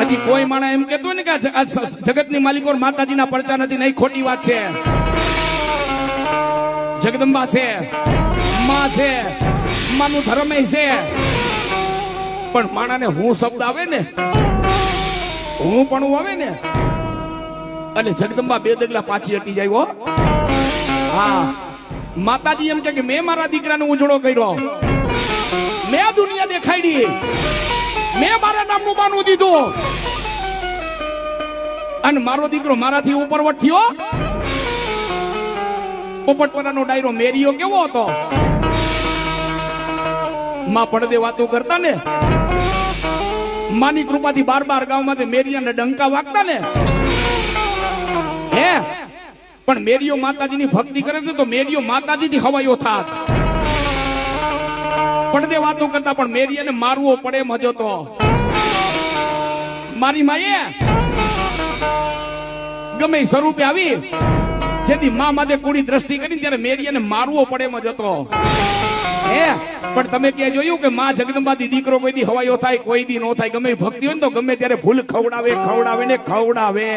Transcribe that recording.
હજી કોઈ માણસ એમ કેતો ને કે જગતની માલિકો માતાજીના પરચા નથી, નહીં, ખોટી વાત છે. જગદંબા છે, માં છે, માનું ધર્મ છે, પણ માણાને હું શબ્દ આવે ને, હું પણ આવે ને, અને જગદંબા બે ડગલા પાછી હટી જાય. હો હા, માતાજી એમ કે મેં મારા દીકરાનો ઉજળો કર્યો, મેં દુનિયા દેખાડી, મેં મારા નામનું બાનું દીધું, અને મારો દીકરો મારાથી ઉપર વઠ્યો. પોપટપરાનો ડાયરો મેરિયો કેવો હતો? માં પડદે વાતો કરતા ને, માની કૃપાથી 12 ગામમાંથી મેરિયાને ડંકા વાગતા ને. હે, પણ મેરિયો માતાજીની ભક્તિ કરે છે તો મેરિયો માતાજીથી હવાયો થાત. પડદે વાતો કરતા પણ મેરિયાને મારવો પડે મજો તો. મારી માએ ગમે સ્વરૂપે આવી, જેથી મા માથે કુડી દ્રષ્ટિ કરી ત્યારે મેરિયાને મારવો પડે મજો તો. હે, પણ તમે ક્યાં જોયું કે માં જગદંબાથી દીકરો કોઈ દી હવાયો થાય, કોઈ દી નો થાય. ગમે ભક્તિ હોય ને તો ગમે ત્યારે ભૂલ ખવડાવે, ખવડાવે ને ખવડાવે.